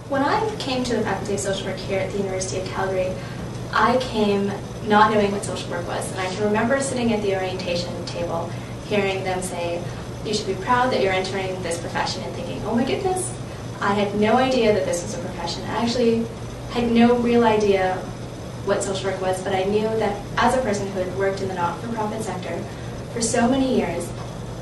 When I came to the Faculty of Social Work here at the University of Calgary, I came not knowing what social work was. And I can remember sitting at the orientation table, hearing them say, you should be proud that you're entering this profession, and thinking, oh my goodness, I had no idea that this was a profession. I actually had no real idea what social work was, but I knew that as a person who had worked in the not-for-profit sector for so many years,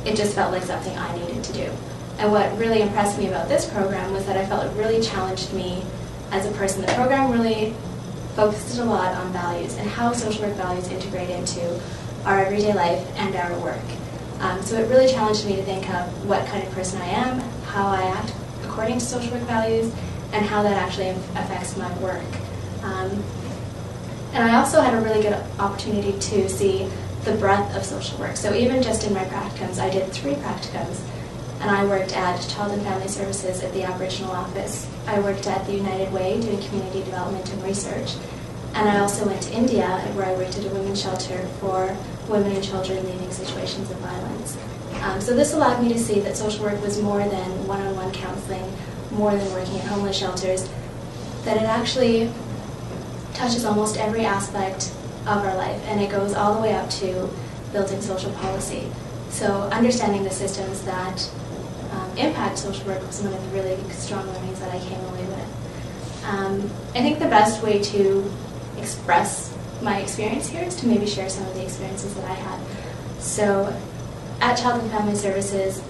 it just felt like something I needed to do. And what really impressed me about this program was that I felt it really challenged me as a person. The program really focused a lot on values and how social work values integrate into our everyday life and our work. So it really challenged me to think of what kind of person I am, how I act according to social work values, and how that actually affects my work. And I also had a really good opportunity to see the breadth of social work. So even just in my practicums, I did 3 practicums. And I worked at Child and Family Services at the Aboriginal office. I worked at the United Way doing community development and research. And I also went to India, where I worked at a women's shelter for women and children leaving situations of violence. So this allowed me to see that social work was more than one-on-one counseling, more than working at homeless shelters, that it actually touches almost every aspect of our life, and it goes all the way up to building social policy. So understanding the systems that impact social work was one of the really strong learnings that I came away with. I think the best way to express my experience here is to maybe share some of the experiences that I had. So at Child and Family Services,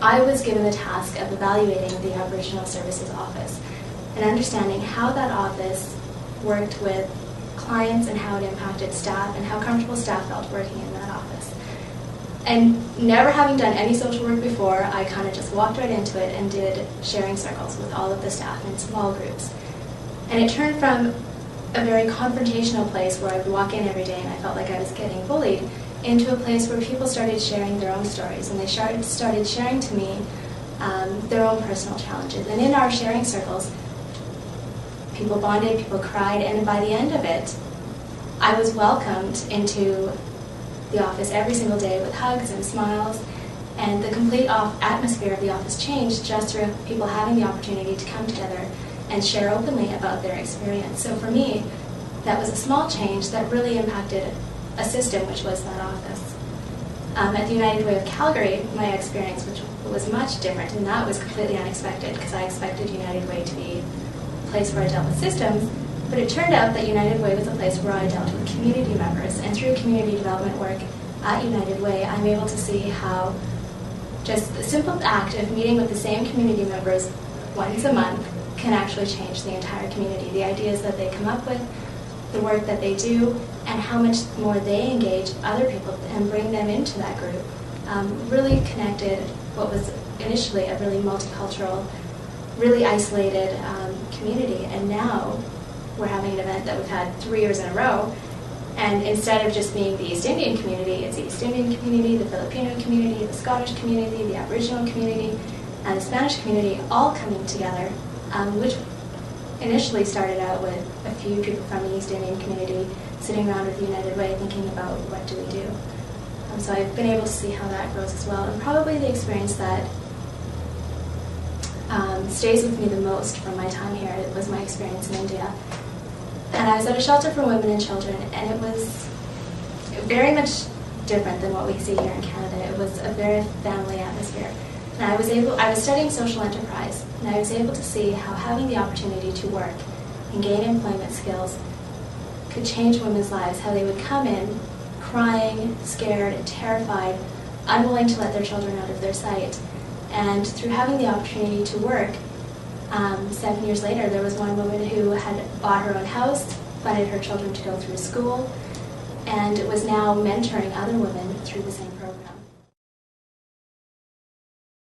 I was given the task of evaluating the Aboriginal Services Office and understanding how that office worked with clients and how it impacted staff and how comfortable staff felt working in that office. And never having done any social work before, I kind of just walked right into it and did sharing circles with all of the staff in small groups. And it turned from a very confrontational place where I would walk in every day and I felt like I was getting bullied, into a place where people started sharing their own stories, and they started sharing to me their own personal challenges. And in our sharing circles, people bonded, people cried, and by the end of it, I was welcomed into the office every single day with hugs and smiles, and the complete atmosphere of the office changed just through people having the opportunity to come together and share openly about their experience. So for me, that was a small change that really impacted a system, which was that office. At the United Way of Calgary, my experience which was much different, and that was completely unexpected because I expected United Way to be a place where I dealt with systems, but it turned out that United Way was a place where I dealt with community members, and through community development work at United Way, I'm able to see how just the simple act of meeting with the same community members once a month can actually change the entire community. The ideas that they come up with, the work that they do, and how much more they engage other people and bring them into that group really connected what was initially a really multicultural, really isolated community. And now we're having an event that we've had 3 years in a row, and instead of just being the East Indian community, it's the East Indian community, the Filipino community, the Scottish community, the Aboriginal community, and the Spanish community all coming together, which initially started out with a few people from the East Indian community sitting around with the United Way thinking about what do we do. So I've been able to see how that grows as well, and probably the experience that stays with me the most from my time here was my experience in India. And I was at a shelter for women and children, and it was very much different than what we see here in Canada. It was a very family atmosphere. And I was studying social enterprise, and I was able to see how having the opportunity to work and gain employment skills could change women's lives, how they would come in crying, scared, and terrified, unwilling to let their children out of their sight. And through having the opportunity to work, 7 years later, there was one woman who had bought her own house, funded her children to go through school, and was now mentoring other women through the same program.